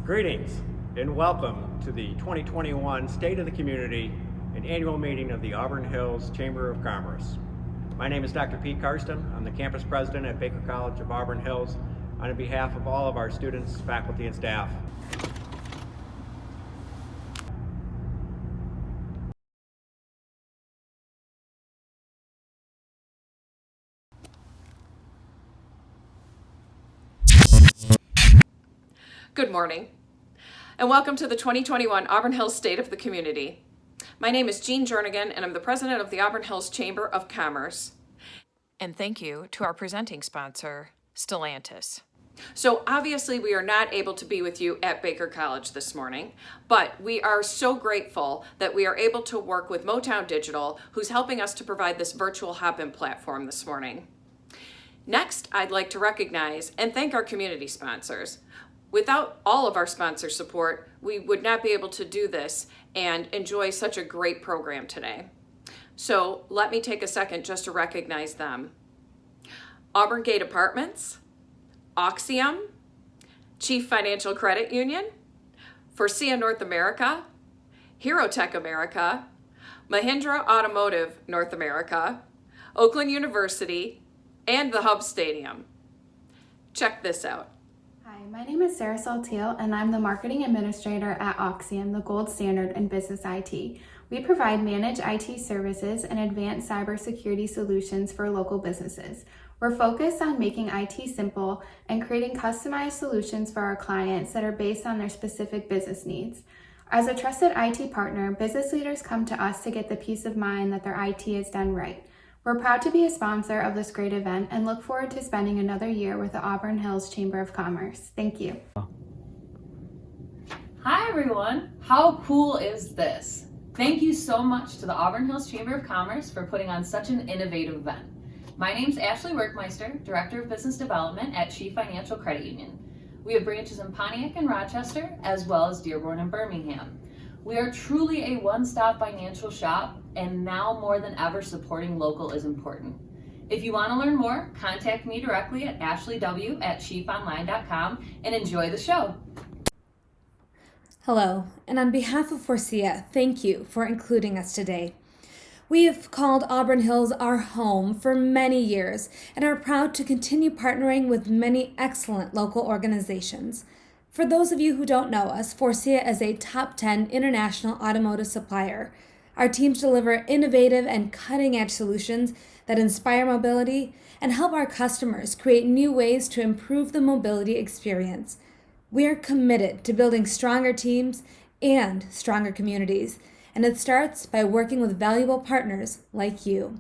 Greetings and welcome to the 2021 State of the Community and Annual Meeting of the Auburn Hills Chamber of Commerce. My name is Dr. Pete Karsten. I'm the campus president at Baker College of Auburn Hills on behalf of all of our students, faculty, and staff. Good morning, and welcome to the 2021 Auburn Hills State of the Community. My name is Jean Jernigan, and I'm the president of the Auburn Hills Chamber of Commerce. And thank you to our presenting sponsor, Stellantis. So obviously we are not able to be with you at Baker College this morning, but we are so grateful that we are able to work with Motown Digital, who's helping us to provide this virtual hop-in platform this morning. Next, I'd like to recognize and thank our community sponsors. Without all of our sponsor support, we would not be able to do this and enjoy such a great program today. So let me take a second just to recognize them. Auburn Gate Apartments, Oxium, Chief Financial Credit Union, Forcia North America, HeroTech America, Mahindra Automotive North America, Oakland University, and the Hub Stadium. Check this out. Hi, my name is Sarah Saltiel, and I'm the Marketing Administrator at Oxium, the gold standard in business IT. We provide managed IT services and advanced cybersecurity solutions for local businesses. We're focused on making IT simple and creating customized solutions for our clients that are based on their specific business needs. As a trusted IT partner, business leaders come to us to get the peace of mind that their IT is done right. We're proud to be a sponsor of this great event and look forward to spending another year with the Auburn Hills Chamber of Commerce. Thank you. Hi everyone, how cool is this? Thank you so much to the Auburn Hills Chamber of Commerce for putting on such an innovative event. My name's Ashley Workmeister, Director of Business Development at Chief Financial Credit Union. We have branches in Pontiac and Rochester, as well as Dearborn and Birmingham. We are truly a one-stop financial shop, and now more than ever, supporting local is important. If you want to learn more, contact me directly at ashleyw@chiefonline.com and enjoy the show. Hello, and on behalf of Forcia, thank you for including us today. We have called Auburn Hills our home for many years and are proud to continue partnering with many excellent local organizations. For those of you who don't know us, Forcia is a top 10 international automotive supplier. Our teams deliver innovative and cutting-edge solutions that inspire mobility and help our customers create new ways to improve the mobility experience. We are committed to building stronger teams and stronger communities, and it starts by working with valuable partners like you.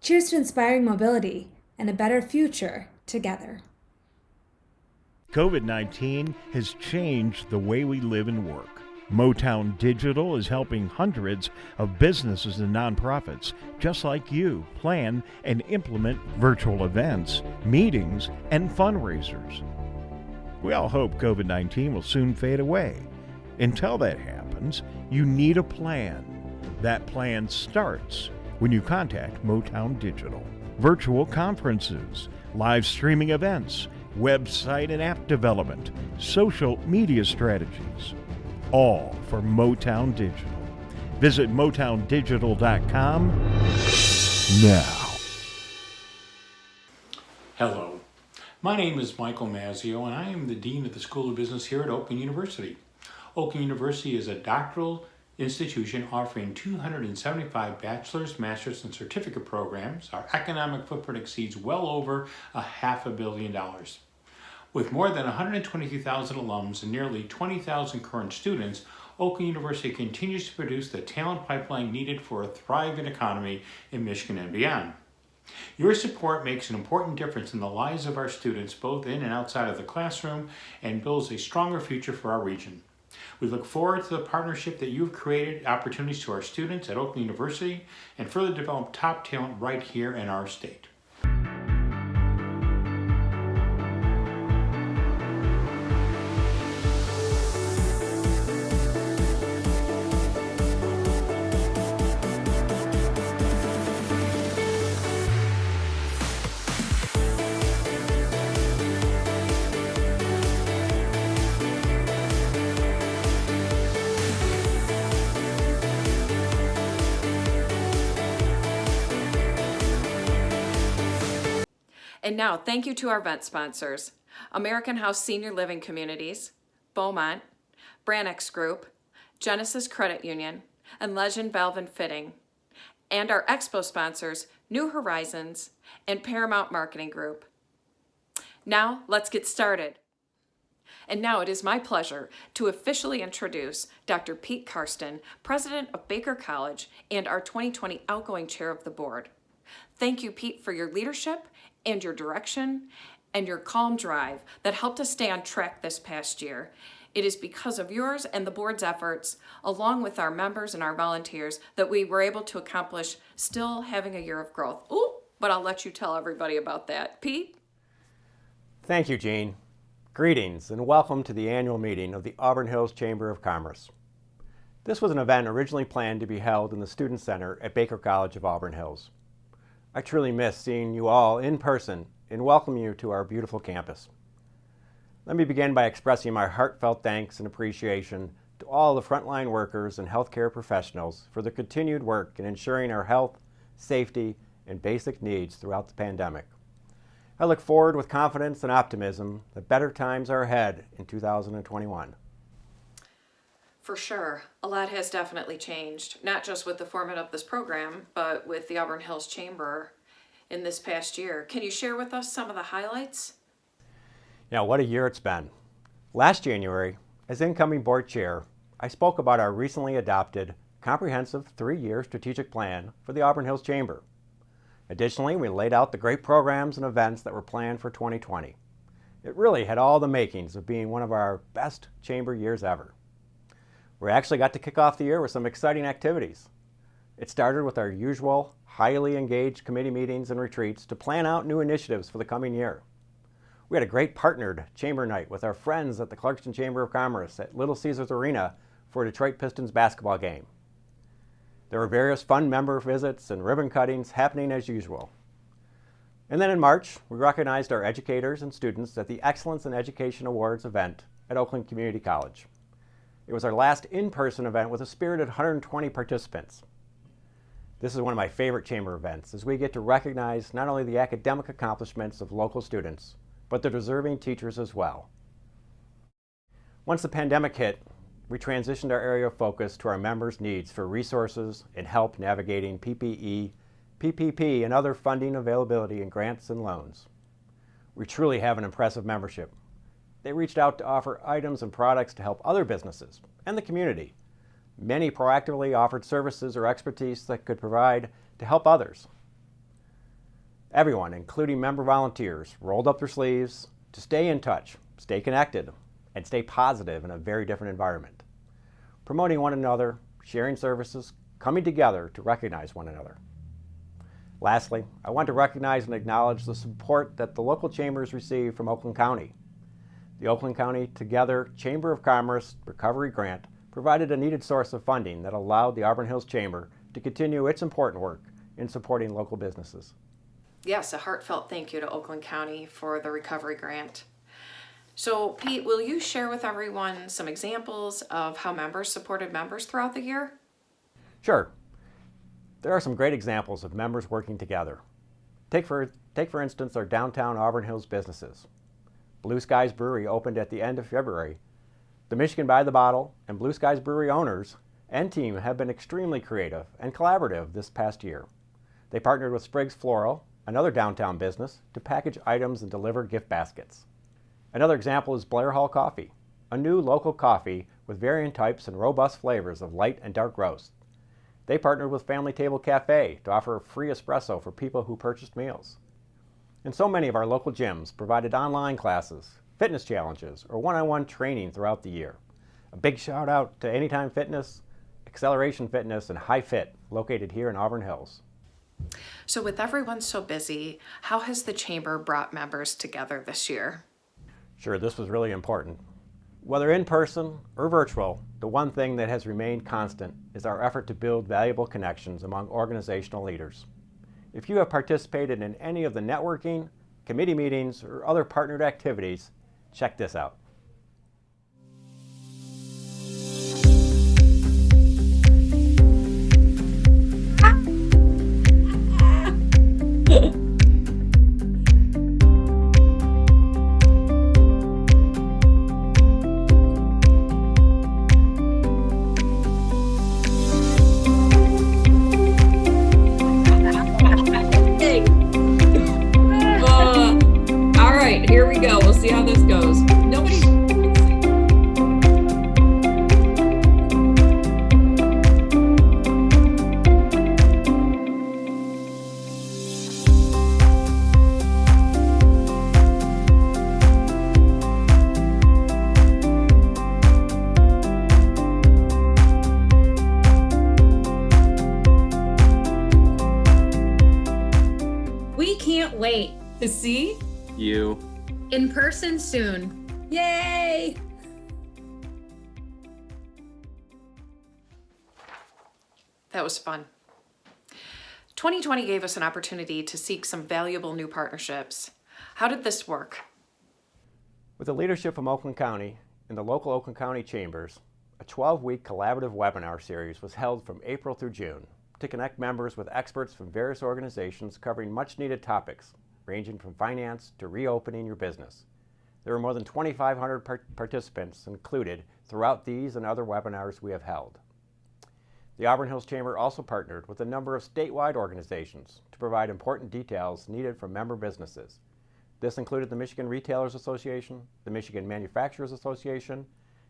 Cheers to inspiring mobility and a better future together. COVID-19 has changed the way we live and work. Motown Digital is helping hundreds of businesses and nonprofits just like you plan and implement virtual events, meetings, and fundraisers. We all hope COVID-19 will soon fade away. Until that happens, you need a plan. That plan starts when you contact Motown Digital. Virtual conferences, live streaming events, website and app development, social media strategies, all for Motown Digital. Visit motowndigital.com now. Hello, my name is Michael Mazzio and I am the Dean of the School of Business here at Oakland University. Oakland University is a doctoral institution offering 275 bachelor's, master's, and certificate programs. Our economic footprint exceeds well over $500 million. With more than 122,000 alums and nearly 20,000 current students, Oakland University continues to produce the talent pipeline needed for a thriving economy in Michigan and beyond. Your support makes an important difference in the lives of our students, both in and outside of the classroom, and builds a stronger future for our region. We look forward to the partnership that you've created, opportunities to our students at Oakland University, and further develop top talent right here in our state. And now, thank you to our event sponsors, American House Senior Living Communities, Beaumont, Branix Group, Genesis Credit Union, and Legend Valve and Fitting, and our expo sponsors, New Horizons and Paramount Marketing Group. Now, let's get started. And now it is my pleasure to officially introduce Dr. Pete Karsten, President of Baker College and our 2020 outgoing Chair of the Board. Thank you, Pete, for your leadership and your direction and your calm drive that helped us stay on track this past year. It is because of yours and the board's efforts, along with our members and our volunteers, that we were able to accomplish still having a year of growth. Ooh, but I'll let you tell everybody about that. Pete? Thank you, Jean. Greetings and welcome to the annual meeting of the Auburn Hills Chamber of Commerce. This was an event originally planned to be held in the Student Center at Baker College of Auburn Hills. I truly miss seeing you all in person and welcome you to our beautiful campus. Let me begin by expressing my heartfelt thanks and appreciation to all the frontline workers and healthcare professionals for their continued work in ensuring our health, safety, and basic needs throughout the pandemic. I look forward with confidence and optimism that better times are ahead in 2021. For sure. A lot has definitely changed, not just with the format of this program, but with the Auburn Hills Chamber in this past year. Can you share with us some of the highlights? What a year it's been. Last January, as incoming board chair, I spoke about our recently adopted comprehensive 3-year strategic plan for the Auburn Hills Chamber. Additionally, we laid out the great programs and events that were planned for 2020. It really had all the makings of being one of our best chamber years ever. We actually got to kick off the year with some exciting activities. It started with our usual highly engaged committee meetings and retreats to plan out new initiatives for the coming year. We had a great partnered chamber night with our friends at the Clarkston Chamber of Commerce at Little Caesars Arena for a Detroit Pistons basketball game. There were various fun member visits and ribbon cuttings happening as usual. And then in March, we recognized our educators and students at the Excellence in Education Awards event at Oakland Community College. It was our last in-person event with a spirited 120 participants. This is one of my favorite chamber events, as we get to recognize not only the academic accomplishments of local students, but the deserving teachers as well. Once the pandemic hit, we transitioned our area of focus to our members' needs for resources and help navigating PPE, PPP, and other funding availability in grants and loans. We truly have an impressive membership. They reached out to offer items and products to help other businesses and the community. Many proactively offered services or expertise that could provide to help others. Everyone, including member volunteers, rolled up their sleeves to stay in touch, stay connected, and stay positive in a very different environment. Promoting one another, sharing services, coming together to recognize one another. Lastly, I want to recognize and acknowledge the support that the local chambers receive from Oakland County. The Oakland County Together Chamber of Commerce Recovery Grant provided a needed source of funding that allowed the Auburn Hills Chamber to continue its important work in supporting local businesses. Yes, a heartfelt thank you to Oakland County for the recovery grant. So, Pete, will you share with everyone some examples of how members supported members throughout the year? Sure. There are some great examples of members working together. Take for instance our downtown Auburn Hills businesses. Blue Skies Brewery opened at the end of February. The Michigan by the Bottle and Blue Skies Brewery owners and team have been extremely creative and collaborative this past year. They partnered with Spriggs Floral, another downtown business, to package items and deliver gift baskets. Another example is Blair Hall Coffee, a new local coffee with varying types and robust flavors of light and dark roast. They partnered with Family Table Cafe to offer a free espresso for people who purchased meals. And so many of our local gyms provided online classes, fitness challenges, or one-on-one training throughout the year. A big shout out to Anytime Fitness, Acceleration Fitness, and High Fit, located here in Auburn Hills. So with everyone so busy, how has the Chamber brought members together this year? Sure, this was really important. Whether in person or virtual, the one thing that has remained constant is our effort to build valuable connections among organizational leaders. If you have participated in any of the networking, committee meetings, or other partnered activities, check this out. how this goes. Nobody's We can't wait to see you in person soon. Yay! That was fun. 2020 gave us an opportunity to seek some valuable new partnerships. How did this work? With the leadership from Oakland County and the local Oakland County Chambers, a 12-week collaborative webinar series was held from April through June to connect members with experts from various organizations covering much-needed topics, ranging from finance to reopening your business. There were more than 2,500 participants included throughout these and other webinars we have held. The Auburn Hills Chamber also partnered with a number of statewide organizations to provide important details needed from member businesses. This included the Michigan Retailers Association, the Michigan Manufacturers Association,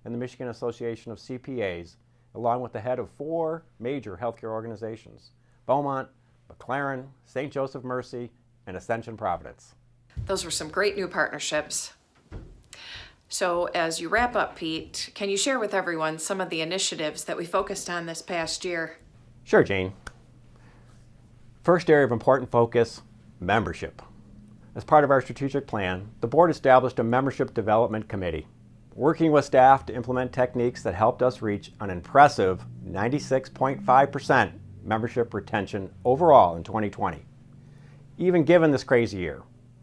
and the Michigan Association of CPAs, along with the head of 4 major healthcare organizations: Beaumont, McLaren, St. Joseph Mercy, and Ascension Providence. Those were some great new partnerships. So as you wrap up, Pete, can you share with everyone some of the initiatives that we focused on this past year? Sure, Jane. First area of important focus, membership. As part of our strategic plan, the board established a membership development committee, working with staff to implement techniques that helped us reach an impressive 96.5% membership retention overall in 2020. Even given this crazy year,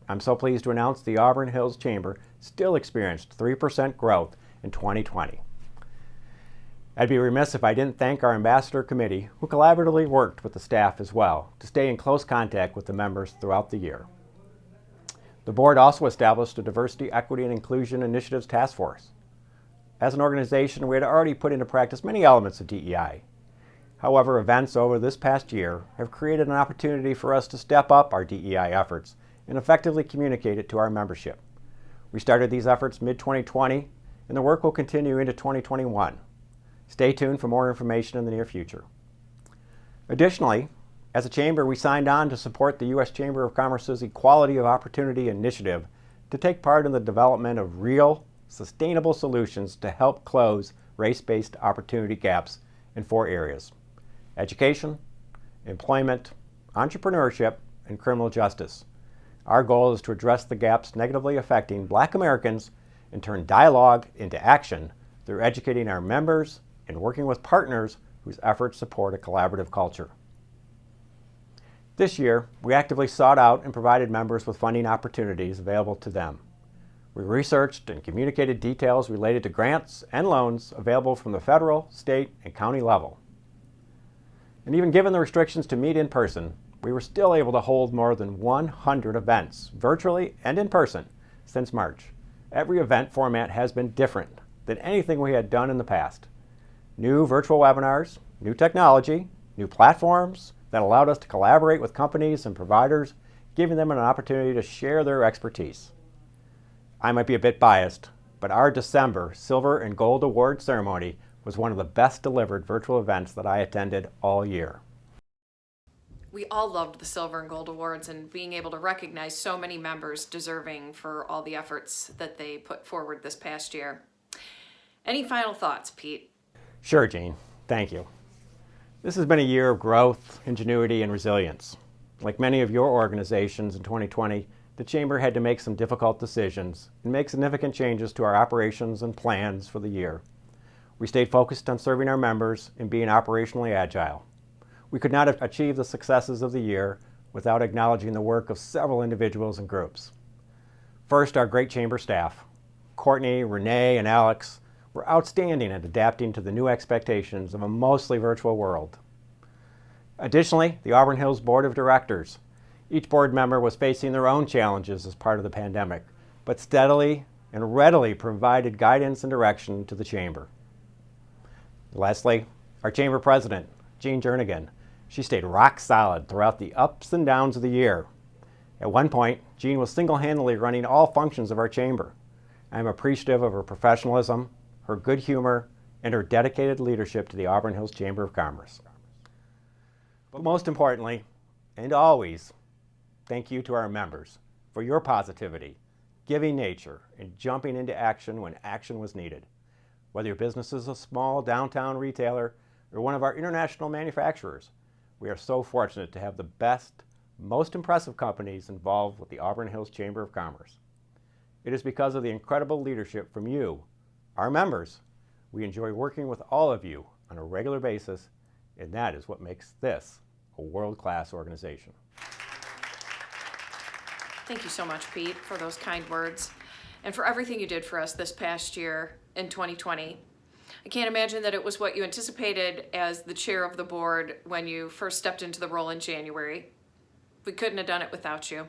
I'm so pleased to announce the Auburn Hills Chamber still experienced 3% growth in 2020. I'd be remiss if I didn't thank our ambassador committee, who collaboratively worked with the staff as well to stay in close contact with the members throughout the year. The board also established a Diversity, Equity, and Inclusion Initiatives Task Force. As an organization, we had already put into practice many elements of DEI. However, events over this past year have created an opportunity for us to step up our DEI efforts and effectively communicate it to our membership. We started these efforts mid-2020, and the work will continue into 2021. Stay tuned for more information in the near future. Additionally, as a chamber, we signed on to support the U.S. Chamber of Commerce's Equality of Opportunity Initiative to take part in the development of real, sustainable solutions to help close race-based opportunity gaps in 4 areas: education, employment, entrepreneurship, and criminal justice. Our goal is to address the gaps negatively affecting Black Americans and turn dialogue into action through educating our members and working with partners whose efforts support a collaborative culture. This year, we actively sought out and provided members with funding opportunities available to them. We researched and communicated details related to grants and loans available from the federal, state, and county level. And even given the restrictions to meet in person, we were still able to hold more than 100 events, virtually and in person, since March. Every event format has been different than anything we had done in the past. New virtual webinars, new technology, new platforms that allowed us to collaborate with companies and providers, giving them an opportunity to share their expertise. I might be a bit biased, but our December Silver and Gold Award ceremony was one of the best delivered virtual events that I attended all year. We all loved the Silver and Gold Awards and being able to recognize so many members deserving for all the efforts that they put forward this past year. Any final thoughts, Pete? Sure, Jane. Thank you. This has been a year of growth, ingenuity, and resilience. Like many of your organizations in 2020, the Chamber had to make some difficult decisions and make significant changes to our operations and plans for the year. We stayed focused on serving our members and being operationally agile. We could not have achieved the successes of the year without acknowledging the work of several individuals and groups. First, our great Chamber staff. Courtney, Renee, and Alex were outstanding at adapting to the new expectations of a mostly virtual world. Additionally, the Auburn Hills Board of Directors. Each board member was facing their own challenges as part of the pandemic, but steadily and readily provided guidance and direction to the Chamber. Lastly, our Chamber President, Jean Jernigan. She stayed rock solid throughout the ups and downs of the year. At one point, Jean was single-handedly running all functions of our Chamber. I am appreciative of her professionalism, her good humor, and her dedicated leadership to the Auburn Hills Chamber of Commerce. But most importantly, and always, thank you to our members for your positivity, giving nature, and jumping into action when action was needed. Whether your business is a small downtown retailer or one of our international manufacturers, we are so fortunate to have the best, most impressive companies involved with the Auburn Hills Chamber of Commerce. It is because of the incredible leadership from you, our members, we enjoy working with all of you on a regular basis, and that is what makes this a world-class organization. Thank you so much, Pete, for those kind words and for everything you did for us this past year in 2020. I can't imagine that it was what you anticipated as the chair of the board when you first stepped into the role in January. We couldn't have done it without you.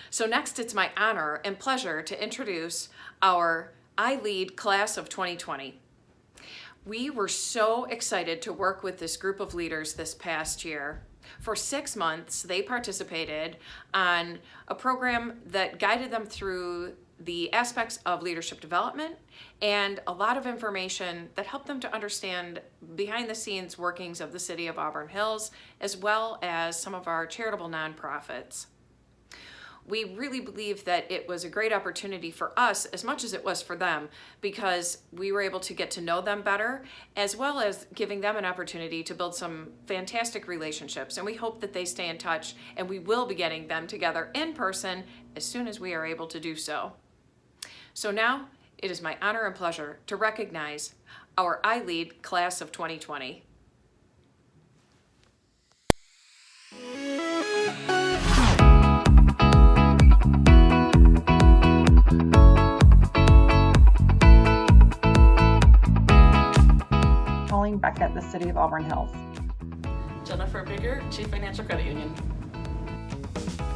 So next, it's my honor and pleasure to introduce our I Lead Class of 2020. We were so excited to work with this group of leaders this past year. For 6 months, they participated on a program that guided them through the aspects of leadership development and a lot of information that helped them to understand behind the scenes workings of the city of Auburn Hills, as well as some of our charitable nonprofits. We really believe that it was a great opportunity for us as much as it was for them, because we were able to get to know them better, as well as giving them an opportunity to build some fantastic relationships. And we hope that they stay in touch, and we will be getting them together in person as soon as we are able to do so. So now it is my honor and pleasure to recognize our I Lead Class of 2020. Beckett, the City of Auburn Hills. Jennifer Bigger, Chief Financial Credit Union.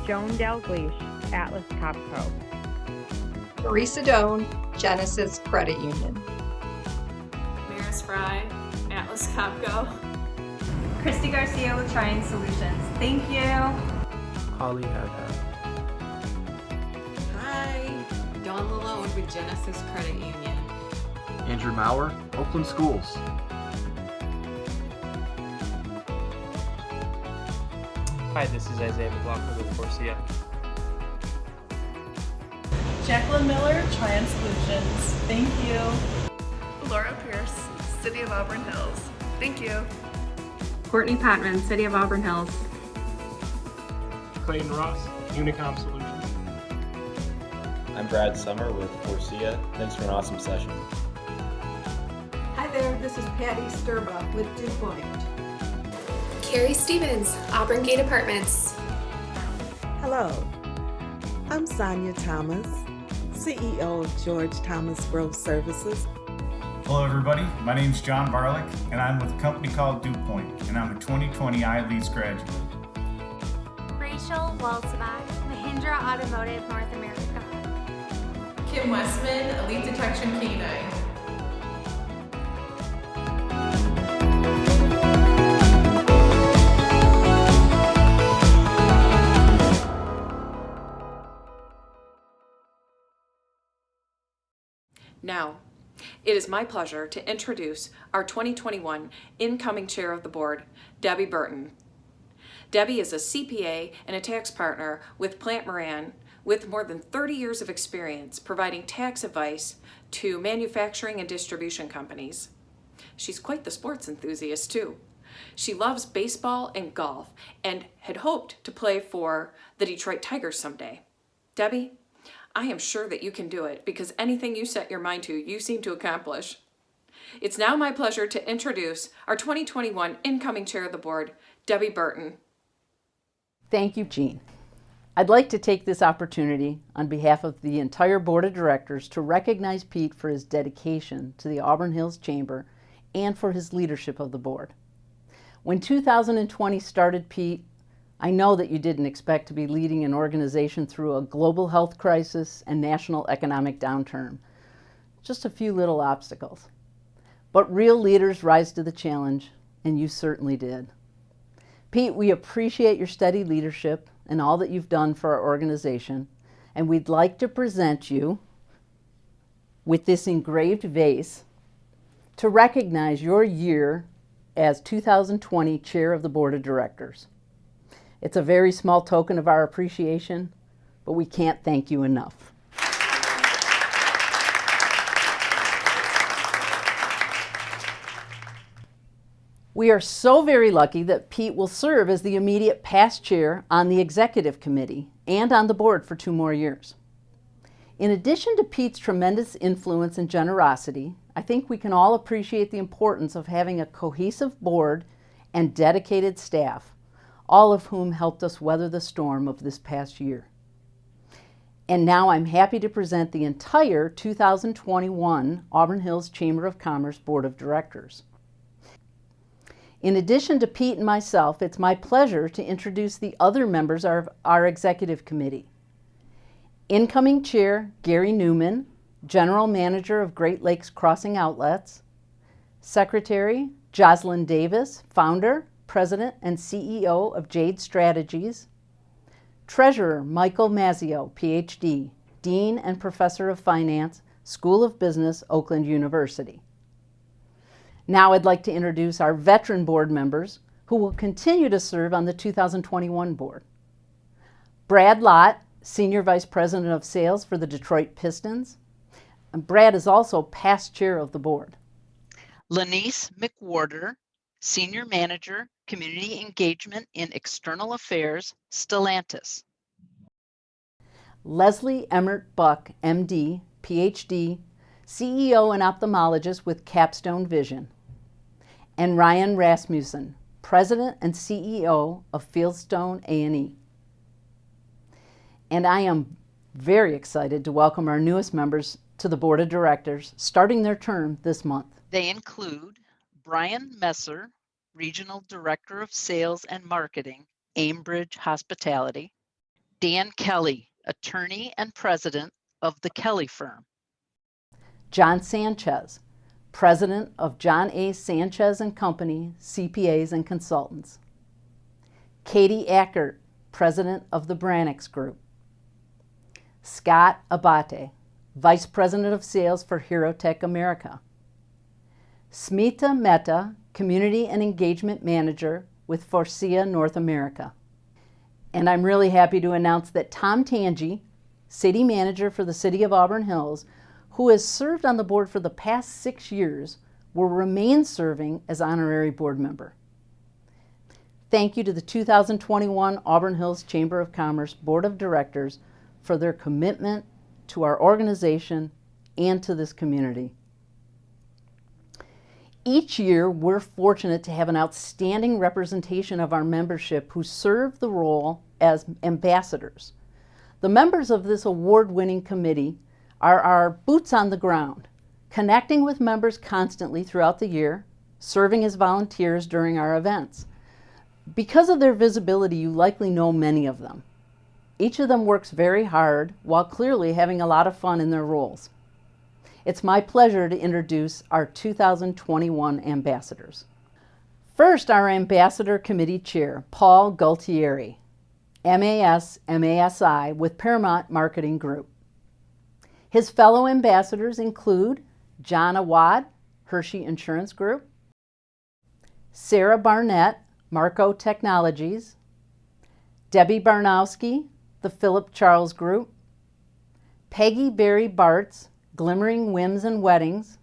Joan Dalgleish, Atlas Copco. Marisa Doan, Genesis Credit Union. Maris Fry, Atlas Copco. Christy Garcia with Trying Solutions. Thank you. Holly Hadad. Hi, Dawn Lalone with Genesis Credit Union. Andrew Maurer, Oakland Schools. Hi, this is Isaiah McLaughlin with Forcia. Jacqueline Miller, Triumph Solutions. Thank you. Laura Pierce, City of Auburn Hills. Thank you. Courtney Potman, City of Auburn Hills. Clayton Ross, Unicom Solutions. I'm Brad Summer with Forcia. Thanks for an awesome session. Hi there, this is Patty Sturba with DuPont. Carrie Stevens, Auburn Gate Apartments. Hello, I'm Sonia Thomas, CEO of George Thomas Grove Services. Hello everybody, my name is John Barlick and I'm with a company called DuPont and I'm a 2020 iLeads graduate. Rachel Walsbach, Mahindra Automotive North America. Kim Westman, Elite Detection K9. Now, it is my pleasure to introduce our 2021 incoming chair of the board, Debbie Burton. Debbie is a CPA and a tax partner with Plant Moran with more than 30 years of experience providing tax advice to manufacturing and distribution companies. She's quite the sports enthusiast too. She loves baseball and golf and had hoped to play for the Detroit Tigers someday. Debbie, I am sure that you can do it because anything you set your mind to, you seem to accomplish. It's now my pleasure to introduce our 2021 incoming chair of the board, Debbie Burton. Thank you, Jean. I'd like to take this opportunity on behalf of the entire board of directors to recognize Pete for his dedication to the Auburn Hills Chamber and for his leadership of the board. When 2020 started, Pete, I know that you didn't expect to be leading an organization through a global health crisis and national economic downturn. Just a few little obstacles. But real leaders rise to the challenge, and you certainly did. Pete, we appreciate your steady leadership and all that you've done for our organization, and we'd like to present you with this engraved vase to recognize your year as 2020 Chair of the Board of Directors. It's a very small token of our appreciation, but we can't thank you enough. We are so very lucky that Pete will serve as the immediate past chair on the executive committee and on the board for 2 more years. In addition to Pete's tremendous influence and generosity, I think we can all appreciate the importance of having a cohesive board and dedicated staff, all of whom helped us weather the storm of this past year. And now I'm happy to present the entire 2021 Auburn Hills Chamber of Commerce Board of Directors. In addition to Pete and myself, it's my pleasure to introduce the other members of our executive committee. Incoming Chair Gary Newman, General Manager of Great Lakes Crossing Outlets. Secretary Jocelyn Davis, Founder, President, and CEO of Jade Strategies. Treasurer Michael Mazzio, PhD, Dean and Professor of Finance, School of Business, Oakland University. Now I'd like to introduce our veteran board members who will continue to serve on the 2021 board. Brad Lott, Senior Vice President of Sales for the Detroit Pistons. And Brad is also past chair of the board. Lanice McWhorter, Senior Manager, Community Engagement in External Affairs, Stellantis. Leslie Emmert Buck, MD, PhD, CEO and ophthalmologist with Capstone Vision. And Ryan Rasmussen, President and CEO of Fieldstone A&E. And I am very excited to welcome our newest members to the Board of Directors, starting their term this month. They include Brian Messer, Regional Director of Sales and Marketing, Aimbridge Hospitality. Dan Kelly, Attorney and President of the Kelly Firm. John Sanchez, President of John A. Sanchez and Company, CPAs and Consultants. Katie Ackert, President of the Brannix Group. Scott Abate, Vice President of Sales for HeroTech America. Smita Mehta, Community and Engagement Manager with Forcia North America. And I'm really happy to announce that Tom Tangi, City Manager for the City of Auburn Hills, who has served on the board for the past 6 years, will remain serving as honorary board member. Thank you to the 2021 Auburn Hills Chamber of Commerce Board of Directors for their commitment to our organization and to this community. Each year, we're fortunate to have an outstanding representation of our membership who serve the role as ambassadors. The members of this award-winning committee are our boots on the ground, connecting with members constantly throughout the year, serving as volunteers during our events. Because of their visibility, you likely know many of them. Each of them works very hard while clearly having a lot of fun in their roles. It's my pleasure to introduce our 2021 ambassadors. First, our Ambassador Committee Chair, Paul Gualtieri, MAS/MASI with Paramount Marketing Group. His fellow ambassadors include John Awad, Hershey Insurance Group, Sarah Barnett, Marco Technologies, Debbie Barnowski, the Philip Charles Group, Peggy Berry Bartz, Glimmering Whims and Weddings,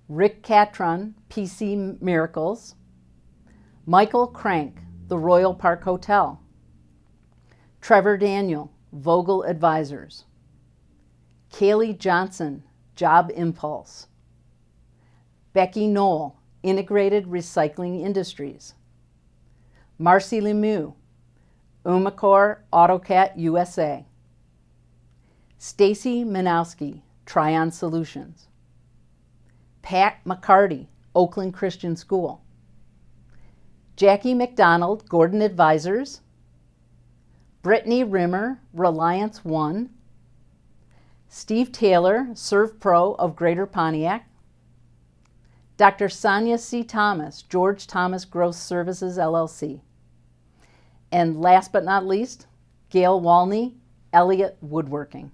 Rick Catron, PC Miracles, Michael Crank, the Royal Park Hotel, Trevor Daniel, Vogel Advisors, Kaylee Johnson, Job Impulse, Becky Knoll, Integrated Recycling Industries, Marcy Lemieux, Umicore AutoCat USA, Stacy Minowski, Tryon Solutions, Pat McCarty, Oakland Christian School, Jackie McDonald, Gordon Advisors, Brittany Rimmer, Reliance One, Steve Taylor, ServPro of Greater Pontiac, Dr. Sonia C. Thomas, George Thomas Gross Services, LLC. And last but not least, Gail Walney, Elliott Woodworking.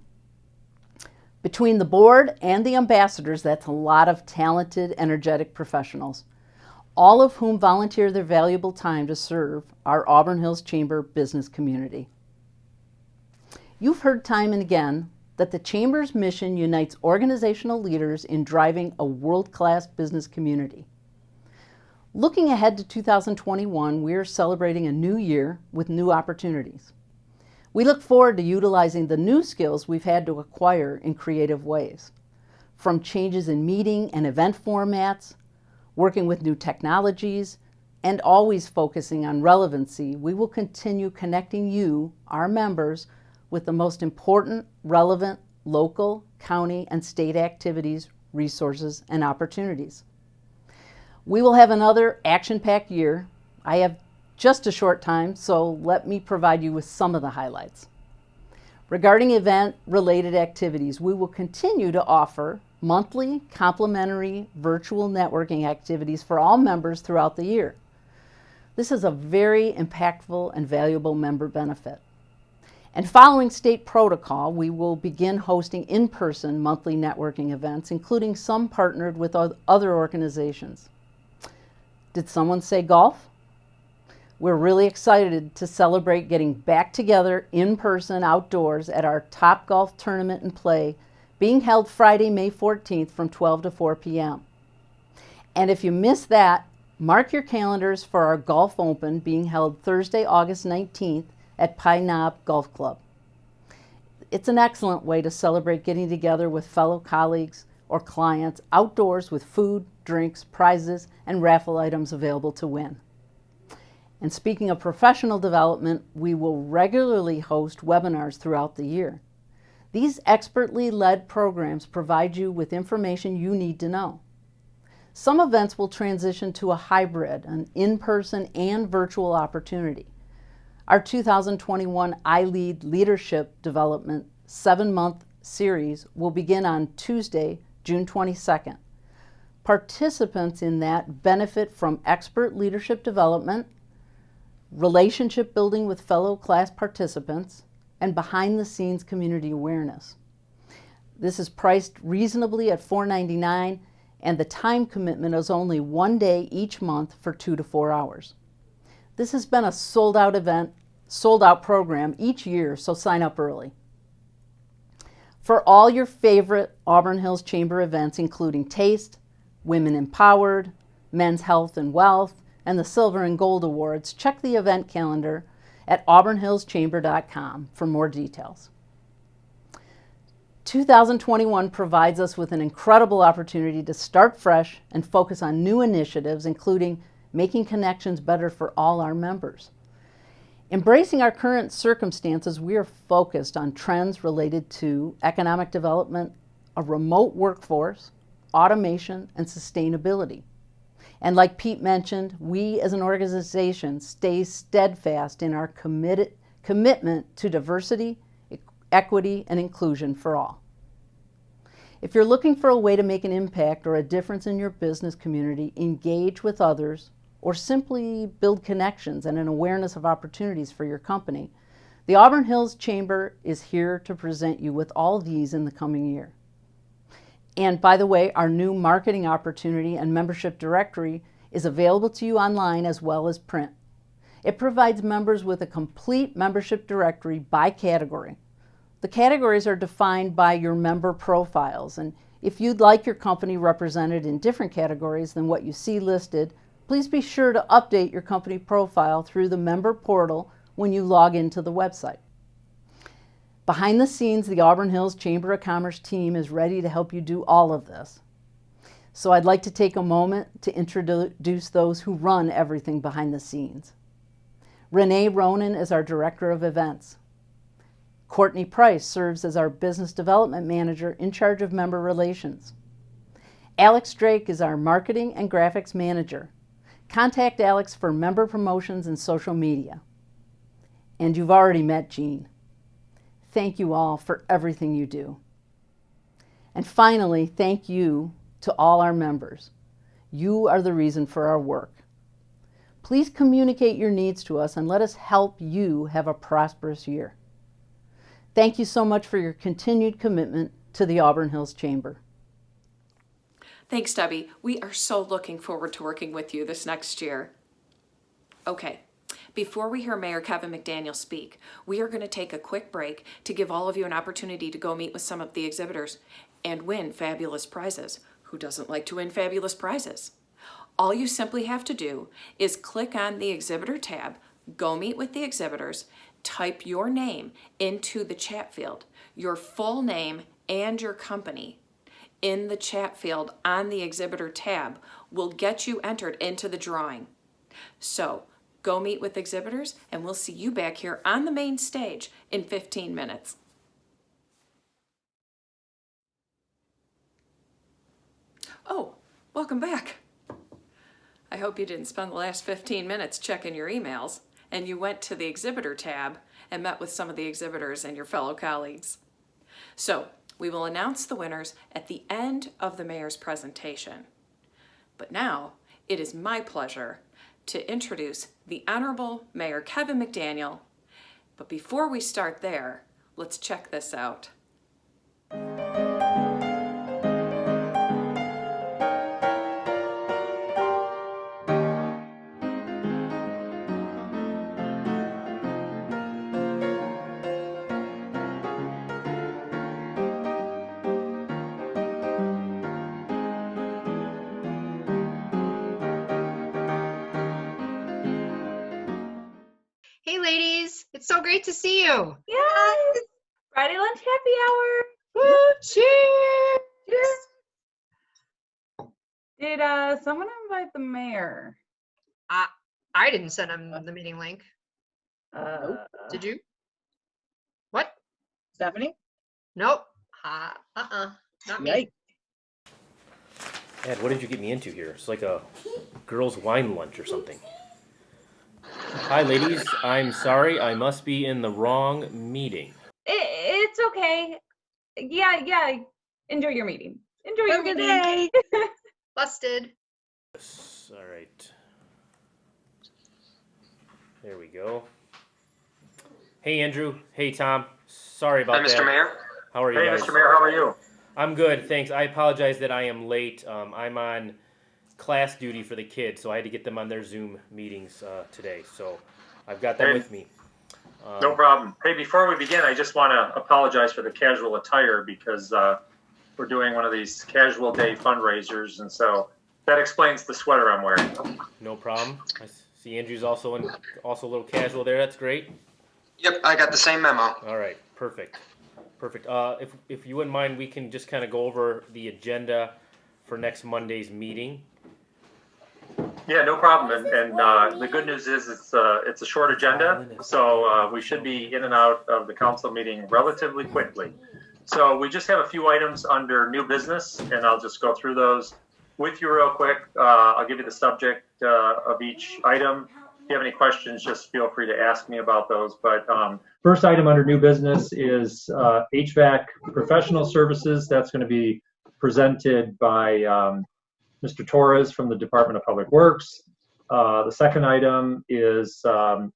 Between the board and the ambassadors, that's a lot of talented, energetic professionals, all of whom volunteer their valuable time to serve our Auburn Hills Chamber business community. You've heard time and again that the Chamber's mission unites organizational leaders in driving a world-class business community. Looking ahead to 2021, we are celebrating a new year with new opportunities. We look forward to utilizing the new skills we've had to acquire in creative ways. From changes in meeting and event formats, working with new technologies, and always focusing on relevancy, we will continue connecting you, our members, with the most important, relevant, local, county, and state activities, resources, and opportunities. We will have another action-packed year. I have just a short time, so let me provide you with some of the highlights. Regarding event-related activities, we will continue to offer monthly complimentary virtual networking activities for all members throughout the year. This is a very impactful and valuable member benefit. And following state protocol, we will begin hosting in-person monthly networking events, including some partnered with other organizations. Did someone say golf? We're really excited to celebrate getting back together in person outdoors at our Top Golf Tournament and Play, being held Friday, May 14th from 12 to 4 p.m. And if you missed that, mark your calendars for our Golf Open being held Thursday, August 19th at Pine Knob Golf Club. It's an excellent way to celebrate getting together with fellow colleagues or clients outdoors with food, drinks, prizes, and raffle items available to win. And speaking of professional development, we will regularly host webinars throughout the year. These expertly led programs provide you with information you need to know. Some events will transition to a hybrid, an in-person and virtual opportunity. Our 2021 iLead Leadership Development 7-month series will begin on Tuesday, June 22nd. Participants in that benefit from expert leadership development, relationship building with fellow class participants, and behind-the-scenes community awareness. This is priced reasonably at $4.99, and the time commitment is only 1 day each month for 2 to 4 hours. This has been a sold-out event, sold-out program each year, so sign up early. For all your favorite Auburn Hills Chamber events, including Taste, Women Empowered, Men's Health and Wealth, and the Silver and Gold Awards, check the event calendar at auburnhillschamber.com for more details. 2021 provides us with an incredible opportunity to start fresh and focus on new initiatives, including making connections better for all our members. Embracing our current circumstances, we are focused on trends related to economic development, a remote workforce, automation, and sustainability. And like Pete mentioned, we as an organization stay steadfast in our commitment to diversity, equity, and inclusion for all. If you're looking for a way to make an impact or a difference in your business community, engage with others, or simply build connections and an awareness of opportunities for your company, the Auburn Hills Chamber is here to present you with all these in the coming year. And by the way, our new marketing opportunity and membership directory is available to you online as well as print. It provides members with a complete membership directory by category. The categories are defined by your member profiles, and if you'd like your company represented in different categories than what you see listed, please be sure to update your company profile through the member portal when you log into the website. Behind the scenes, the Auburn Hills Chamber of Commerce team is ready to help you do all of this. So I'd like to take a moment to introduce those who run everything behind the scenes. Renee Ronan is our Director of Events. Courtney Price serves as our Business Development Manager in charge of member relations. Alex Drake is our Marketing and Graphics Manager. Contact Alex for member promotions and social media. And you've already met Jean. Thank you all for everything you do. And finally, thank you to all our members. You are the reason for our work. Please communicate your needs to us and let us help you have a prosperous year. Thank you so much for your continued commitment to the Auburn Hills Chamber. Thanks, Debbie. We are so looking forward to working with you this next year. Okay, before we hear Mayor Kevin McDaniel speak, we are going to take a quick break to give all of you an opportunity to go meet with some of the exhibitors and win fabulous prizes. Who doesn't like to win fabulous prizes? All you simply have to do is click on the exhibitor tab, go meet with the exhibitors, type your name into the chat field, your full name and your company in the chat field on the exhibitor tab will get you entered into the drawing. So go meet with exhibitors and we'll see you back here on the main stage in 15 minutes. Oh, welcome back. I hope you didn't spend the last 15 minutes checking your emails and you went to the exhibitor tab and met with some of the exhibitors and your fellow colleagues. So we will announce the winners at the end of the mayor's presentation. But now it is my pleasure to introduce the Honorable Mayor Kevin McDaniel. But before we start there, let's check this out. Hey ladies, it's so great to see you. Yes! Friday lunch happy hour. Woo, cheers! Did someone invite the mayor? I didn't send him the meeting link. Did you? What? Stephanie? Nope. Not me. Ed, what did you get me into here? It's like a girls' wine lunch or something. Hi, ladies. I'm sorry. I must be in the wrong meeting. It's okay. Yeah. Enjoy your meeting. Enjoy your meeting. Day. Busted. All right. There we go. Hey, Andrew. Hey, Tom. Sorry about that. Hi, Mr. Mayor. How are you guys? Hey, Mr. Mayor. How are you? I'm good, thanks. I apologize that I am late. I'm on class duty for the kids, so I had to get them on their Zoom meetings today. So I've got them with me. No problem. Hey, before we begin, I just want to apologize for the casual attire because we're doing one of these casual day fundraisers, and so that explains the sweater I'm wearing. No problem. I see Andrew's also a little casual there. That's great. Yep, I got the same memo. All right, perfect. If you wouldn't mind, we can just kind of go over the agenda for next Monday's meeting. Yeah, no problem. And the good news is it's a short agenda, so we should be in and out of the council meeting relatively quickly. So we just have a few items under new business, and I'll just go through those with you real quick. I'll give you the subject of each item. If you have any questions, just feel free to ask me about those. But first item under new business is HVAC professional services. That's going to be presented by Mr. Torres from the Department of Public Works. The second item is a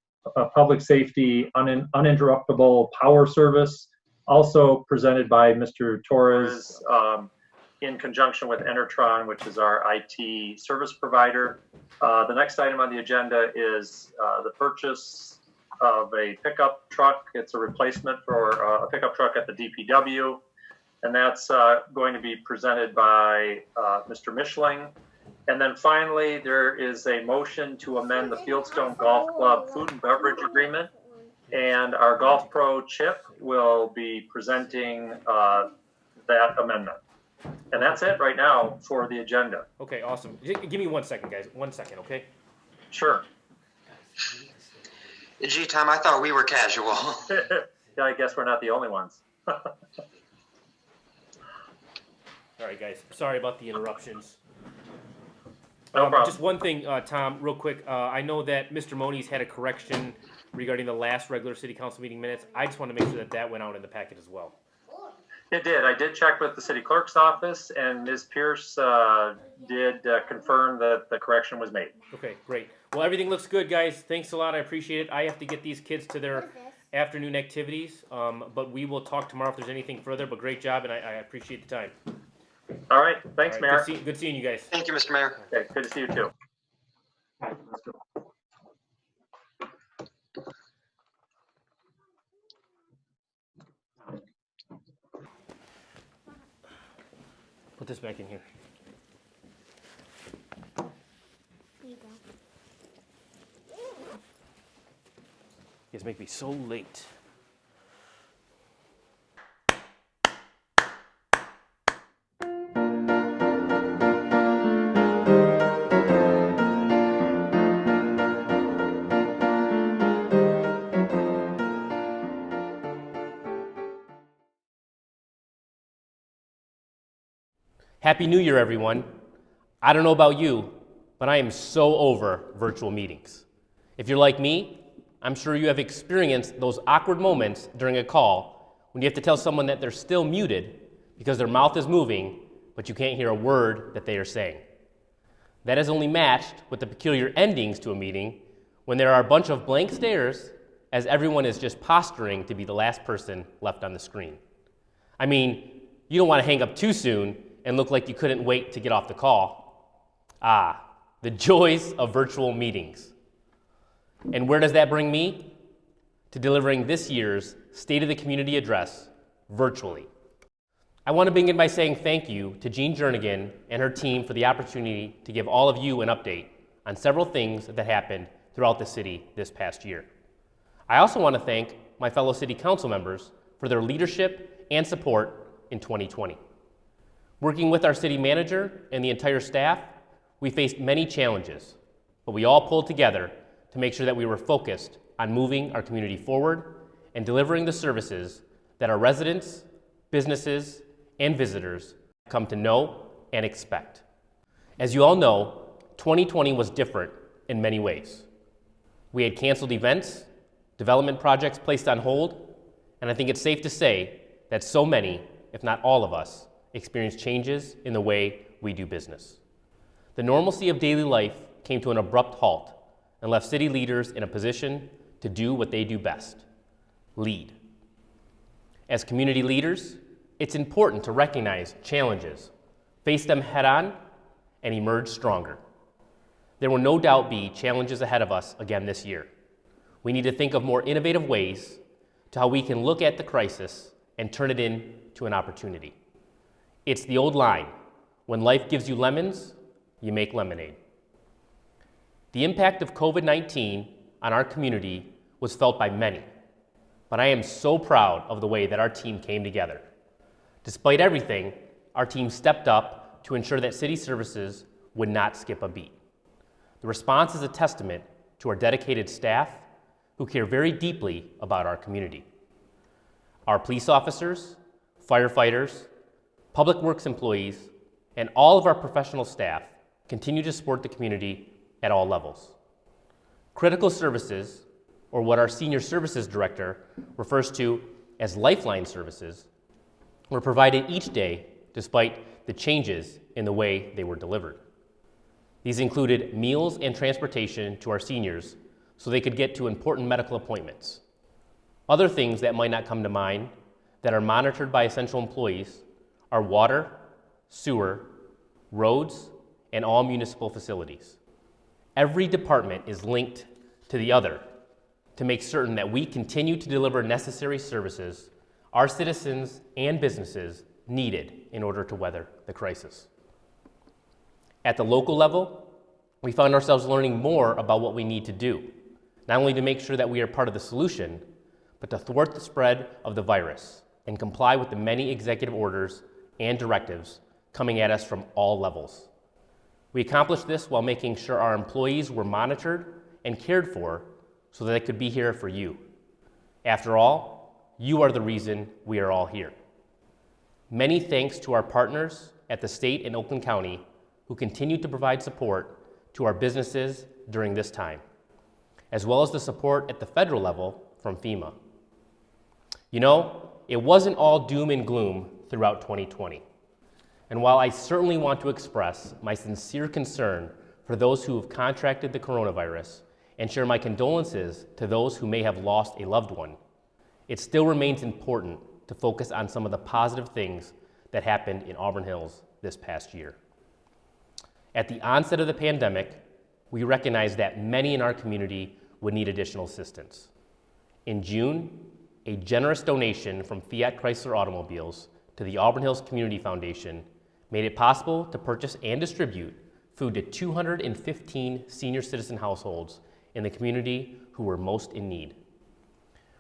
public safety uninterruptible power service, also presented by Mr. Torres in conjunction with Enertron, which is our IT service provider. The next item on the agenda is the purchase of a pickup truck. It's a replacement for a pickup truck at the DPW. And that's going to be presented by Mr. Mishling. And then finally, there is a motion to amend the Fieldstone Golf Club food and beverage agreement. And our Golf Pro Chip will be presenting that amendment. And that's it right now for the agenda. Okay, awesome. Give me 1 second, guys. 1 second, okay? Sure. Gee, Tom, I thought we were casual. Yeah, I guess we're not the only ones. All right, guys. Sorry about the interruptions. No problem. Just one thing, Tom, real quick. I know that Mr. Moniz had a correction regarding the last regular city council meeting minutes. I just want to make sure that that went out in the packet as well. It did. I did check with the city clerk's office, and Ms. Pierce did confirm that the correction was made. Okay, great. Well, everything looks good, guys. Thanks a lot. I appreciate it. I have to get these kids to their afternoon activities, but we will talk tomorrow if there's anything further, but great job, and I appreciate the time. All right, thanks, All right, Mayor. good seeing you guys. Thank you, Mr. Mayor. Okay, good to see you too. Let's go. Put this back in here. There you go. You guys make me so late. Happy New Year, everyone. I don't know about you, but I am so over virtual meetings. If you're like me, I'm sure you have experienced those awkward moments during a call when you have to tell someone that they're still muted because their mouth is moving, but you can't hear a word that they are saying. That is only matched with the peculiar endings to a meeting when there are a bunch of blank stares as everyone is just posturing to be the last person left on the screen. I mean, you don't want to hang up too soon and look like you couldn't wait to get off the call. Ah, the joys of virtual meetings. And where does that bring me? To delivering this year's State of the Community Address virtually. I want to begin by saying thank you to Jean Jernigan and her team for the opportunity to give all of you an update on several things that happened throughout the city this past year. I also want to thank my fellow city council members for their leadership and support in 2020. Working with our city manager and the entire staff, we faced many challenges, but we all pulled together to make sure that we were focused on moving our community forward and delivering the services that our residents, businesses, and visitors come to know and expect. As you all know, 2020 was different in many ways. We had canceled events, development projects placed on hold, and I think it's safe to say that so many, if not all of us, experienced changes in the way we do business. The normalcy of daily life came to an abrupt halt and left city leaders in a position to do what they do best: lead. As community leaders, it's important to recognize challenges, face them head on, and emerge stronger. There will no doubt be challenges ahead of us again this year. We need to think of more innovative ways to how we can look at the crisis and turn it into an opportunity. It's the old line, when life gives you lemons, you make lemonade. The impact of COVID-19 on our community was felt by many, but I am so proud of the way that our team came together. Despite everything, our team stepped up to ensure that city services would not skip a beat. The response is a testament to our dedicated staff who care very deeply about our community. Our police officers, firefighters, public works employees, and all of our professional staff continue to support the community at all levels. Critical services, or what our Senior Services Director refers to as lifeline services, were provided each day despite the changes in the way they were delivered. These included meals and transportation to our seniors so they could get to important medical appointments. Other things that might not come to mind that are monitored by essential employees are water, sewer, roads, and all municipal facilities. Every department is linked to the other to make certain that we continue to deliver necessary services our citizens and businesses needed in order to weather the crisis. At the local level, we found ourselves learning more about what we need to do, not only to make sure that we are part of the solution, but to thwart the spread of the virus and comply with the many executive orders and directives coming at us from all levels. We accomplished this while making sure our employees were monitored and cared for so that they could be here for you. After all, you are the reason we are all here. Many thanks to our partners at the state and Oakland County who continue to provide support to our businesses during this time, as well as the support at the federal level from FEMA. You know, it wasn't all doom and gloom throughout 2020. And while I certainly want to express my sincere concern for those who have contracted the coronavirus and share my condolences to those who may have lost a loved one, it still remains important to focus on some of the positive things that happened in Auburn Hills this past year. At the onset of the pandemic, we recognized that many in our community would need additional assistance. In June, a generous donation from Fiat Chrysler Automobiles to the Auburn Hills Community Foundation made it possible to purchase and distribute food to 215 senior citizen households in the community who were most in need.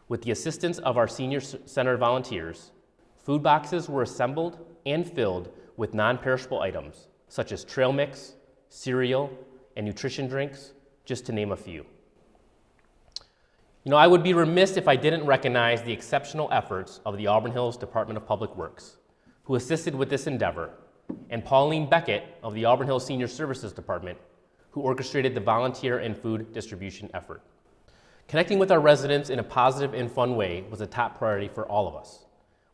With the assistance of our senior center volunteers, food boxes were assembled and filled with non-perishable items such as trail mix, cereal, and nutrition drinks, just to name a few. You know, I would be remiss if I didn't recognize the exceptional efforts of the Auburn Hills Department of Public Works, who assisted with this endeavor, and Pauline Beckett of the Auburn Hills Senior Services Department, who orchestrated the volunteer and food distribution effort. Connecting with our residents in a positive and fun way was a top priority for all of us.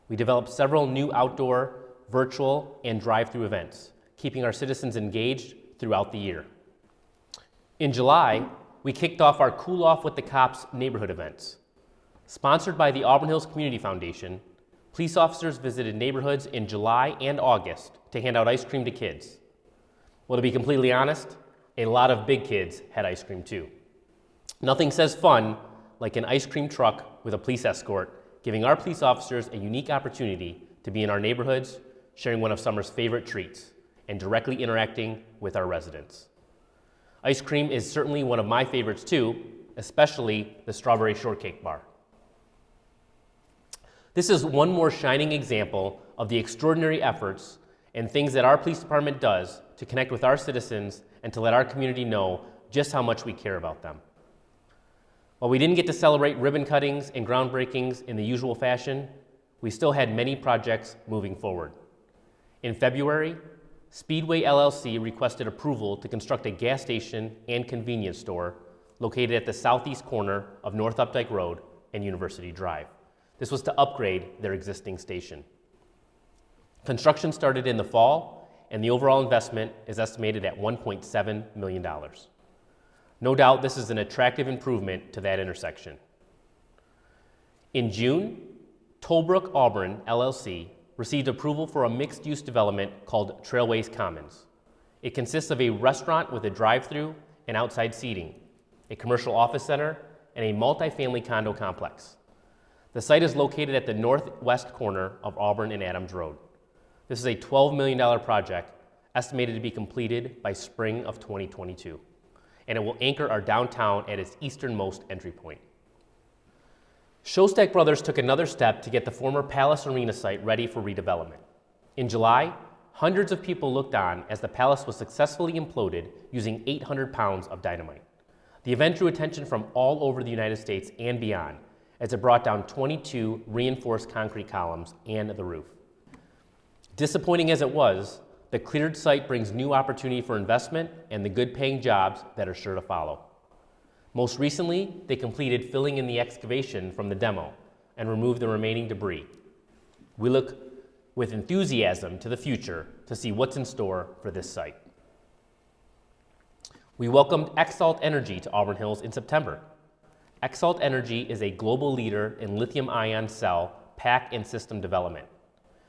We developed several new outdoor, virtual, and drive-through events, keeping our citizens engaged throughout the year. In July, we kicked off our Cool Off with the Cops neighborhood events. Sponsored by the Auburn Hills Community Foundation, police officers visited neighborhoods in July and August to hand out ice cream to kids. Well, to be completely honest, a lot of big kids had ice cream too. Nothing says fun like an ice cream truck with a police escort, giving our police officers a unique opportunity to be in our neighborhoods, sharing one of summer's favorite treats, and directly interacting with our residents. Ice cream is certainly one of my favorites too, especially the strawberry shortcake bar. This is one more shining example of the extraordinary efforts and things that our police department does to connect with our citizens and to let our community know just how much we care about them. While we didn't get to celebrate ribbon cuttings and groundbreakings in the usual fashion, we still had many projects moving forward. In February, Speedway LLC requested approval to construct a gas station and convenience store located at the southeast corner of North Updike Road and University Drive. This was to upgrade their existing station. Construction started in the fall, and the overall investment is estimated at $1.7 million. No doubt this is an attractive improvement to that intersection. In June, Tollbrook Auburn LLC received approval for a mixed-use development called Trailways Commons. It consists of a restaurant with a drive-through and outside seating, a commercial office center, and a multifamily condo complex. The site is located at the northwest corner of Auburn and Adams Road. This is a $12 million project estimated to be completed by spring of 2022, and it will anchor our downtown at its easternmost entry point. Shostak Brothers took another step to get the former Palace Arena site ready for redevelopment. In July, hundreds of people looked on as the Palace was successfully imploded using 800 pounds of dynamite. The event drew attention from all over the United States and beyond, as it brought down 22 reinforced concrete columns and the roof. Disappointing as it was, the cleared site brings new opportunity for investment and the good-paying jobs that are sure to follow. Most recently, they completed filling in the excavation from the demo and removed the remaining debris. We look with enthusiasm to the future to see what's in store for this site. We welcomed Exalt Energy to Auburn Hills in September. Exalt Energy is a global leader in lithium-ion cell pack and system development.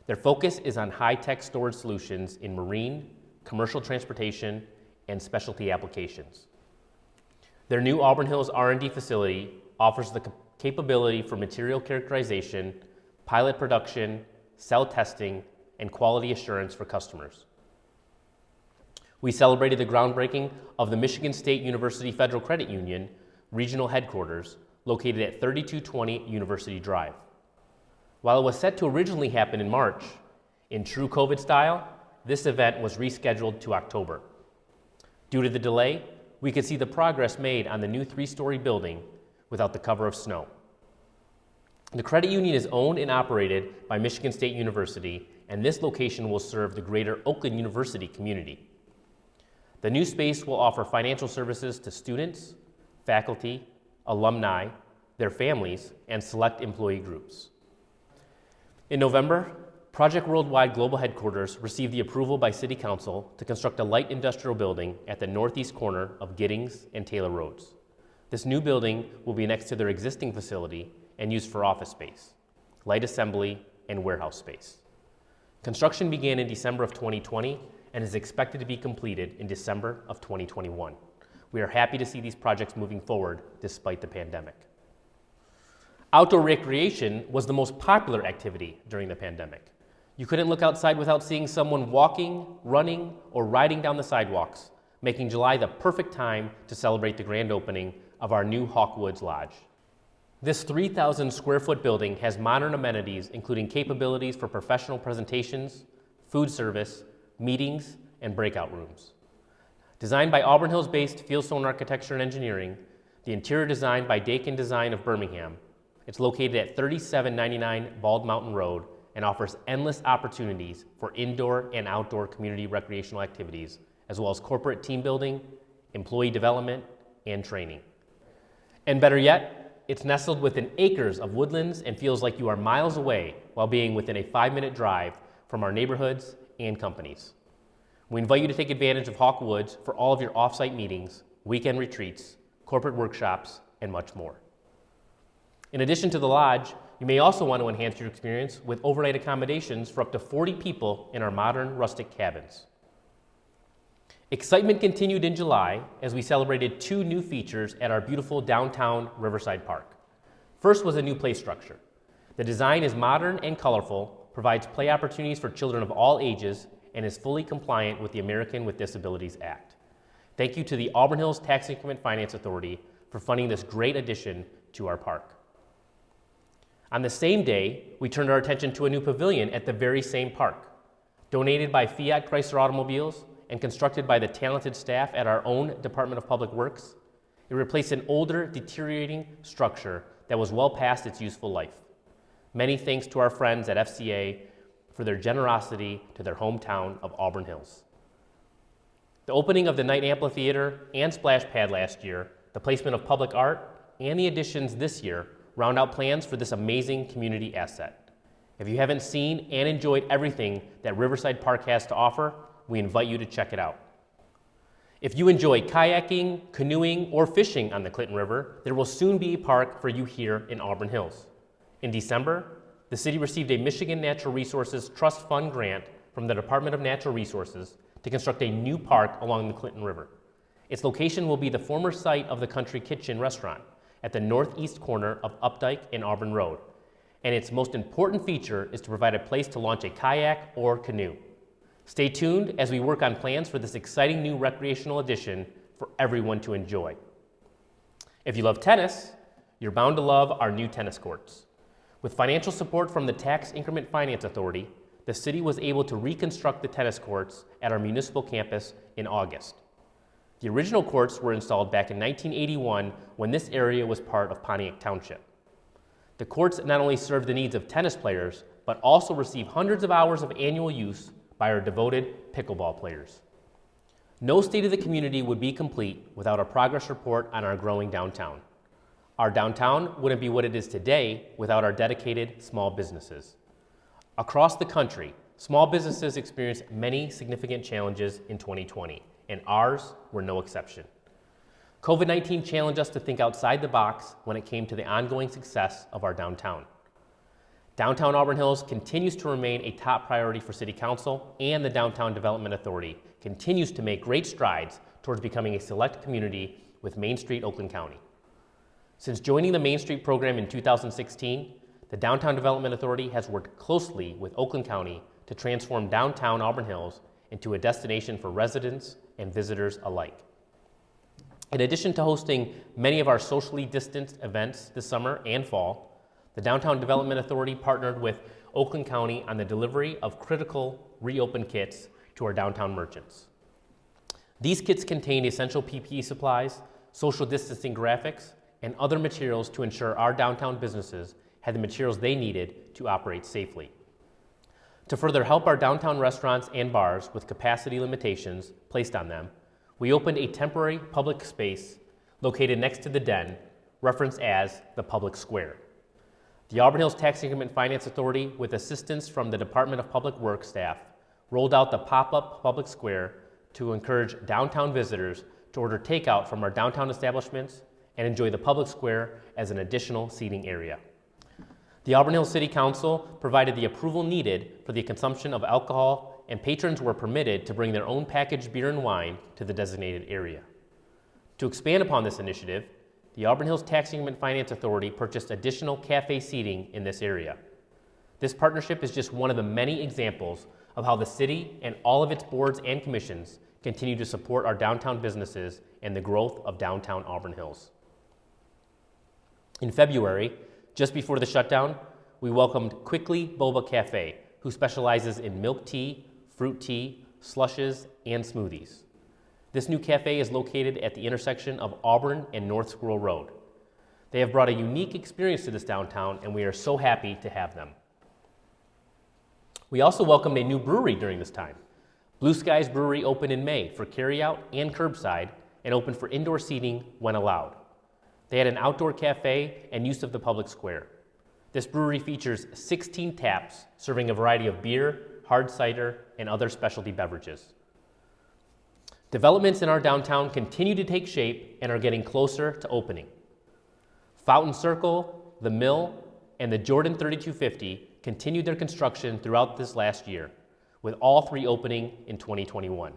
Their focus is on high-tech storage solutions in marine, commercial transportation, and specialty applications. Their new Auburn Hills R&D facility offers the capability for material characterization, pilot production, cell testing, and quality assurance for customers. We celebrated the groundbreaking of the Michigan State University Federal Credit Union regional headquarters located at 3220 University Drive. While it was set to originally happen in March, in true COVID style, this event was rescheduled to October. Due to the delay, we could see the progress made on the new 3-story building without the cover of snow. The credit union is owned and operated by Michigan State University, and this location will serve the greater Oakland University community. The new space will offer financial services to students, faculty, alumni, their families, and select employee groups. In November, Project Worldwide Global Headquarters received the approval by City Council to construct a light industrial building at the northeast corner of Giddings and Taylor Roads. This new building will be next to their existing facility and used for office space, light assembly, and warehouse space. Construction began in December of 2020 and is expected to be completed in December of 2021. We are happy to see these projects moving forward despite the pandemic. Outdoor recreation was the most popular activity during the pandemic. You couldn't look outside without seeing someone walking, running, or riding down the sidewalks, making July the perfect time to celebrate the grand opening of our new Hawkwoods Lodge. This 3,000 square foot building has modern amenities including capabilities for professional presentations, food service, meetings, and breakout rooms. Designed by Auburn Hills-based Fieldstone Architecture and Engineering, the interior designed by Dakin Design of Birmingham, it's located at 3799 Bald Mountain Road and offers endless opportunities for indoor and outdoor community recreational activities, as well as corporate team building, employee development, and training. And better yet, it's nestled within acres of woodlands and feels like you are miles away while being within a 5-minute drive from our neighborhoods and companies. We invite you to take advantage of Hawkwoods for all of your off-site meetings, weekend retreats, corporate workshops, and much more. In addition to the lodge, you may also want to enhance your experience with overnight accommodations for up to 40 people in our modern rustic cabins. Excitement continued in July as we celebrated 2 new features at our beautiful downtown Riverside Park. First was a new play structure. The design is modern and colorful, provides play opportunities for children of all ages, and is fully compliant with the American with Disabilities Act. Thank you to the Auburn Hills Tax Increment Finance Authority for funding this great addition to our park. On the same day, we turned our attention to a new pavilion at the very same park. Donated by Fiat Chrysler Automobiles and constructed by the talented staff at our own Department of Public Works, it replaced an older, deteriorating structure that was well past its useful life. Many thanks to our friends at FCA for their generosity to their hometown of Auburn Hills. The opening of the Night Amphitheater and Splash Pad last year, the placement of public art, and the additions this year round out plans for this amazing community asset. If you haven't seen and enjoyed everything that Riverside Park has to offer, we invite you to check it out. If you enjoy kayaking, canoeing, or fishing on the Clinton River, there will soon be a park for you here in Auburn Hills. In December, the city received a Michigan Natural Resources Trust Fund grant from the Department of Natural Resources to construct a new park along the Clinton River. Its location will be the former site of the Country Kitchen restaurant at the northeast corner of Updike and Auburn Road, and its most important feature is to provide a place to launch a kayak or canoe. Stay tuned as we work on plans for this exciting new recreational addition for everyone to enjoy. If you love tennis, you're bound to love our new tennis courts. With financial support from the Tax Increment Finance Authority, the city was able to reconstruct the tennis courts at our municipal campus in August. The original courts were installed back in 1981 when this area was part of Pontiac Township. The courts not only serve the needs of tennis players, but also receive hundreds of hours of annual use by our devoted pickleball players. No state of the community would be complete without a progress report on our growing downtown. Our downtown wouldn't be what it is today without our dedicated small businesses. Across the country, small businesses experienced many significant challenges in 2020, and ours were no exception. COVID-19 challenged us to think outside the box when it came to the ongoing success of our downtown. Downtown Auburn Hills continues to remain a top priority for City Council, and the Downtown Development Authority continues to make great strides towards becoming a select community with Main Street, Oakland County. Since joining the Main Street program in 2016, the Downtown Development Authority has worked closely with Oakland County to transform downtown Auburn Hills into a destination for residents and visitors alike. In addition to hosting many of our socially distanced events this summer and fall, the Downtown Development Authority partnered with Oakland County on the delivery of critical reopen kits to our downtown merchants. These kits contained essential PPE supplies, social distancing graphics, and other materials to ensure our downtown businesses had the materials they needed to operate safely. To further help our downtown restaurants and bars with capacity limitations placed on them, we opened a temporary public space located next to the Den, referenced as the Public Square. The Auburn Hills Tax Increment Finance Authority, with assistance from the Department of Public Works staff, rolled out the pop-up Public Square to encourage downtown visitors to order takeout from our downtown establishments and enjoy the Public Square as an additional seating area. The Auburn Hills City Council provided the approval needed for the consumption of alcohol, and patrons were permitted to bring their own packaged beer and wine to the designated area. To expand upon this initiative, the Auburn Hills Tax Increment Finance Authority purchased additional cafe seating in this area. This partnership is just one of the many examples of how the city and all of its boards and commissions continue to support our downtown businesses and the growth of downtown Auburn Hills. In February, just before the shutdown, we welcomed Quickly Boba Cafe, who specializes in milk tea, fruit tea, slushes, and smoothies. This new cafe is located at the intersection of Auburn and North Squirrel Road. They have brought a unique experience to this downtown, and we are so happy to have them. We also welcomed a new brewery during this time. Blue Skies Brewery opened in May for carryout and curbside and opened for indoor seating when allowed. They had an outdoor cafe and use of the public square. This brewery features 16 taps serving a variety of beer, hard cider, and other specialty beverages. Developments in our downtown continue to take shape and are getting closer to opening. Fountain Circle, The Mill, and the Jordan 3250 continued their construction throughout this last year, with all three opening in 2021.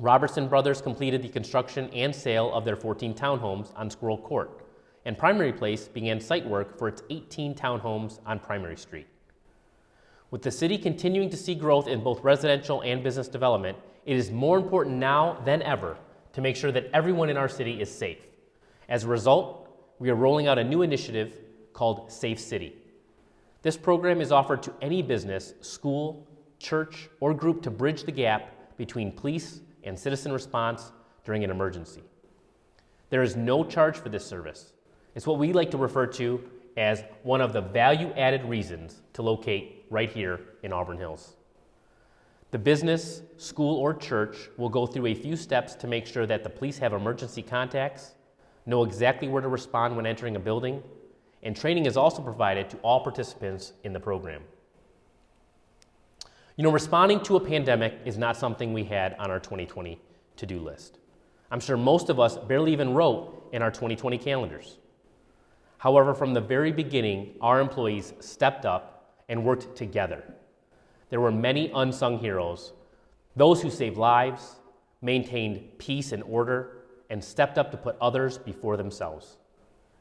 Robertson Brothers completed the construction and sale of their 14 townhomes on Squirrel Court, and Primary Place began site work for its 18 townhomes on Primary Street. With the city continuing to see growth in both residential and business development, it is more important now than ever to make sure that everyone in our city is safe. As a result, we are rolling out a new initiative called Safe City. This program is offered to any business, school, church, or group to bridge the gap between police and citizen response during an emergency. There is no charge for this service. It's what we like to refer to as one of the value-added reasons to locate right here in Auburn Hills. The business, school, or church will go through a few steps to make sure that the police have emergency contacts, know exactly where to respond when entering a building, and training is also provided to all participants in the program. Responding to a pandemic is not something we had on our 2020 to-do list. I'm sure most of us barely even wrote in our 2020 calendars. However, from the very beginning, our employees stepped up and worked together. There were many unsung heroes, those who saved lives, maintained peace and order, and stepped up to put others before themselves.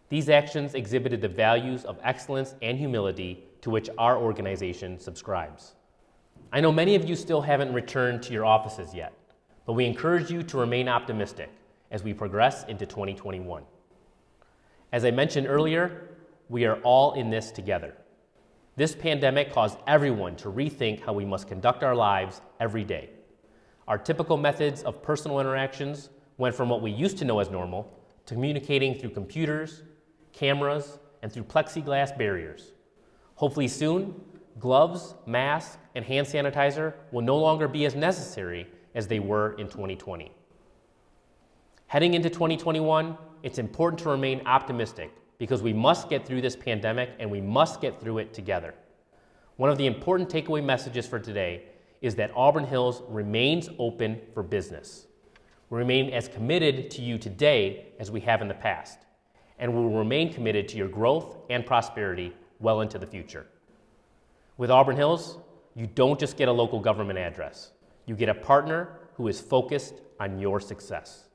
These actions exhibited the values of excellence and humility to which our organization subscribes. I know many of you still haven't returned to your offices yet, but we encourage you to remain optimistic as we progress into 2021. As I mentioned earlier, we are all in this together. This pandemic caused everyone to rethink how we must conduct our lives every day. Our typical methods of personal interactions went from what we used to know as normal to communicating through computers, cameras, and through plexiglass barriers. Hopefully soon, gloves, masks, and hand sanitizer will no longer be as necessary as they were in 2020. Heading into 2021, it's important to remain optimistic because we must get through this pandemic and we must get through it together. One of the important takeaway messages for today is that Auburn Hills remains open for business. We remain as committed to you today as we have in the past, and we will remain committed to your growth and prosperity well into the future. With Auburn Hills, you don't just get a local government address. You get a partner who is focused on your success.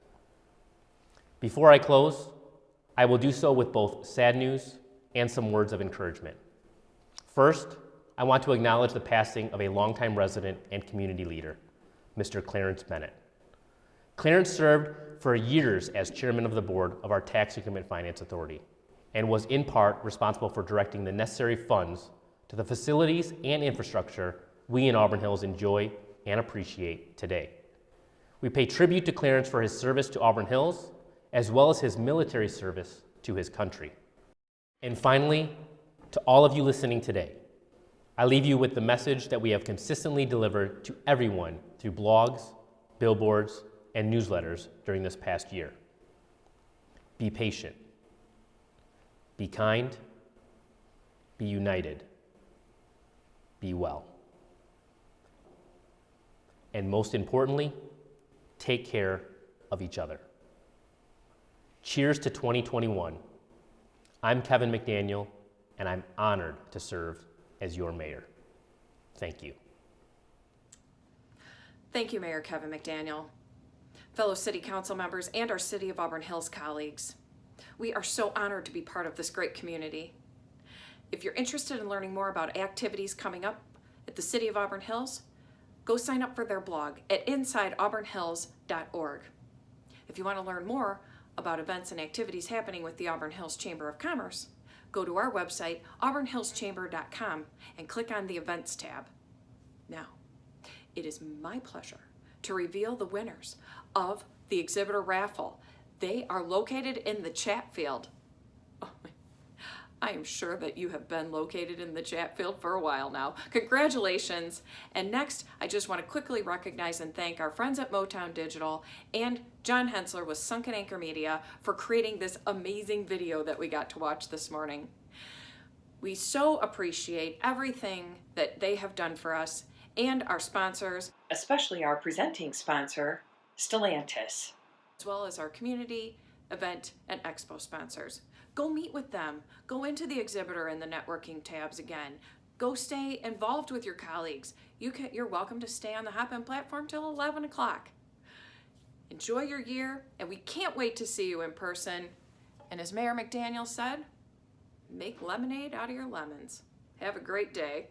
Before I close, I will do so with both sad news and some words of encouragement. First, I want to acknowledge the passing of a longtime resident and community leader, Mr. Clarence Bennett. Clarence served for years as chairman of the board of our Tax Increment Finance Authority and was in part responsible for directing the necessary funds to the facilities and infrastructure we in Auburn Hills enjoy and appreciate today. We pay tribute to Clarence for his service to Auburn Hills, as well as his military service to his country. And finally, to all of you listening today, I leave you with the message that we have consistently delivered to everyone through blogs, billboards, and newsletters during this past year. Be patient. Be kind. Be united. Be well. And most importantly, take care of each other. Cheers to 2021. I'm Kevin McDaniel, and I'm honored to serve as your mayor. Thank you. Thank you, Mayor Kevin McDaniel. Fellow City Council members and our City of Auburn Hills colleagues, we are so honored to be part of this great community. If you're interested in learning more about activities coming up at the City of Auburn Hills, go sign up for their blog at insideauburnhills.org. If you want to learn more about events and activities happening with the Auburn Hills Chamber of Commerce, go to our website, auburnhillschamber.com, and click on the Events tab. Now, it is my pleasure to reveal the winners of the exhibitor raffle. They are located in the chat field. Oh, I am sure that you have been located in the chat field for a while now. Congratulations. And next, I just want to quickly recognize and thank our friends at Motown Digital and John Hensler with Sunken Anchor Media for creating this amazing video that we got to watch this morning. We so appreciate everything that they have done for us and our sponsors, especially our presenting sponsor, Stellantis, as well as our community, event, and expo sponsors. Go meet with them. Go into the exhibitor and the networking tabs again. Go stay involved with your colleagues. You're welcome to stay on the Hop-In platform till 11 o'clock. Enjoy your year, and we can't wait to see you in person. And as Mayor McDaniel said, make lemonade out of your lemons. Have a great day.